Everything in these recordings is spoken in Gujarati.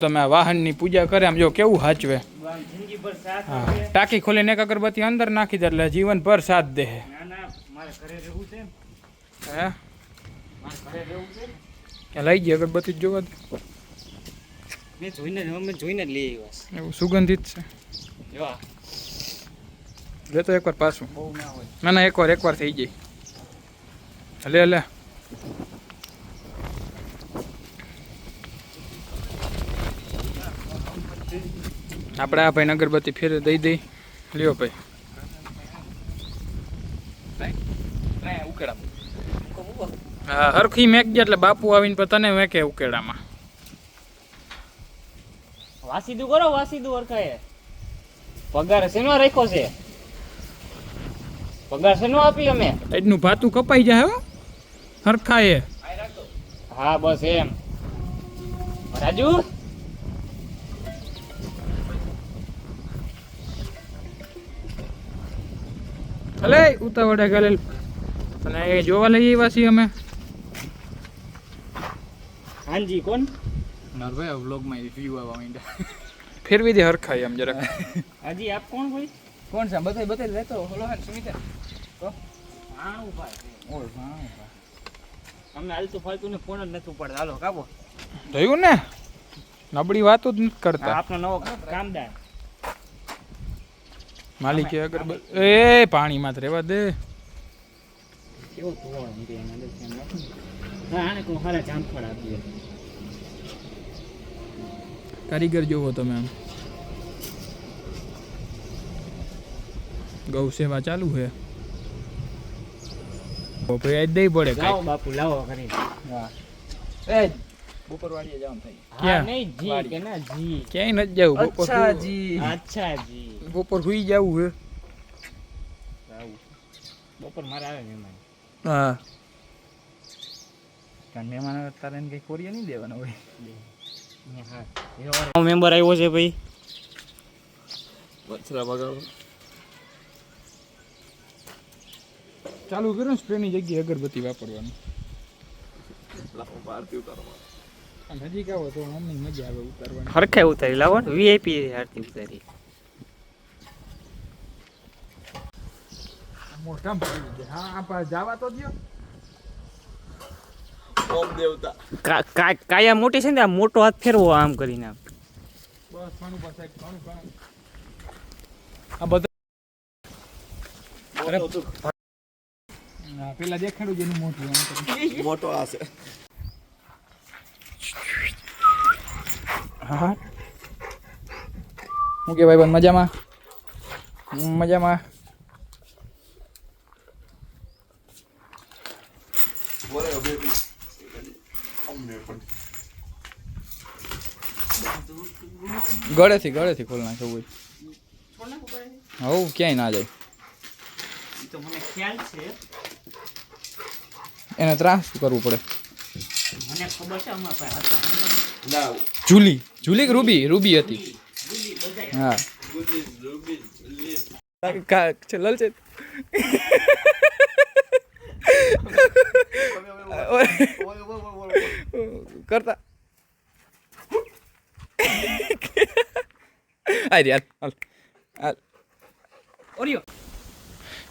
તમે આ વાહનની પૂજા કરે આમ જો કેવું હાચવે. હા ટાંકી ખોલીને એક અગરબત્તી અંદર નાખી દે એટલે જીવનભર સાથ દે. હે કે લઈ ગઈ અગરબત્તી જોવા દે. જોઈને જ લઈ આવ્યા. એવું સુગંધિત છે. લેતો એકવાર પાછું. ના ના એકવાર થઈ જાય. લે આપણે આ ભાઈને અગરબત્તી ફેર દઈ દઈ. લ્યો ભાઈ. હા હરખી મેક ગયા એટલે બાપુ આવીને તને મેકે ઉકેડામાં. વાસીદું કરો વાસીદું હરખાએ. પગાર શેનો રાખ્યો છે? પગાર શેનો આપી અમે? એટલું ભાતું કપાઈ જાય હો હરખાએ. હા બસ એમ. રાજુ અલે ઉતાવળે ગયેલ અને એ જોવા લઈ આવ્યા છીએ અમે. હાજી કોણ? નરભાઈ વ્લોગમાં વ્યૂ આવવા માંડ્યા. ફેરવી દે હરખાઈ એમ જરાક. હાજી આપ કોણ ભાઈ? કોણ છે? બતાય લેતો હોલો હે સુમિતા. તો ભાણું ભાઈ. ઓય ભાણું ભાઈ. અમને હાલતું ફાલતું ને ફોન જ નથી ઉપાડતા. હાલો કાપો. જોયું ને નબળી વાતો જ નથી કરતા. આપનો નવો કામદાર માલિક અગરબત્તી એ પાણીમાં જ રહેવા દે. કેવો ધોળ ઊંધી એના દેખાય નથી. હા આને કોઈ હારા જામફળ આપી. કારીગર જોવો તમે આમ. ગૌ સેવા ચાલુ છે. ભાઈ આજ દઈ પડે. લાવો બાપુ લાવો કરી. હા એ બપોર વાળીએ જવાનું થાય. ક્યાં નહીં જી કે ના જી ક્યાંય નથી જવું. બપોર અચ્છા જી બપોર સુઈ જવું હે. બપોર મારે આવે મહેમાન. હા કારણ મહેમાન તારે કઈ કોરિયા નહીં દેવાના હોય. હા મેમ્બર આવ્યો છે ભાઈ. વછરા બગાડો ચાલુ કર્યું ને સ્પ્રેની જગ્યાએ અગરબત્તી વાપરવાનું. નજીક આવો તો મમ્મી મજા આવે ઉતારવાની. હરખે ઉતારી લાવો ને વીઆઈપી આરતી ઉતારી. મોટા હા આપા જવા તો દયો. ઓમ દેવતા કાયા મોટી છે ને આ મોટો હાથ ફેરવો આમ કરીને. બસ ઘણું પાસે ઘણું આ બધા પેલા દેખાડું જેનું મોટું મોટો આ છે. હા હું કે ભાઈ મજામાં મજામાં. ગળેથી ખોલ નાખ્યું હોય હવ ક્યાંય ના જાય. તો મને ખ્યાલ છે. એને ત્રાસ કરવું પડે. મને ખબર છે અમારા પાસે હતા. જુલી કે રૂબી હતી. હા લલ છે કરતા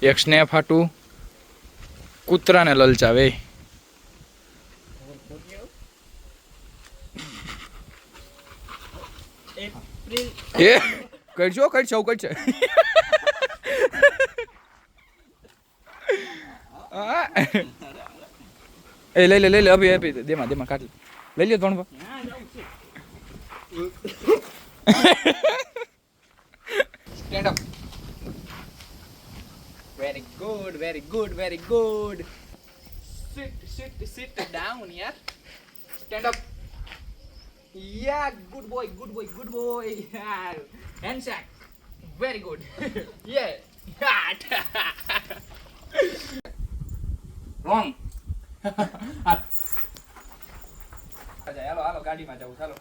એક સ્નેપ હાટું કૂતરાને લલચાવે. એ કરશો એ લઈ લે અભી દેમાં કાઢ લઈ લે ત્રણ. Stand up. very good. sit down yaar. Stand up. Yeah, good boy. Yeah. Handshake. Very good. Yeah. Wrong. હાલો ગાડીમાં જાઉં ચાલો.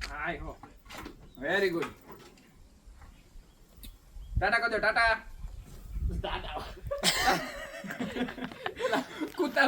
હાલો વેરી ગુડ. ટાટા કહો ટાટા. કૂતા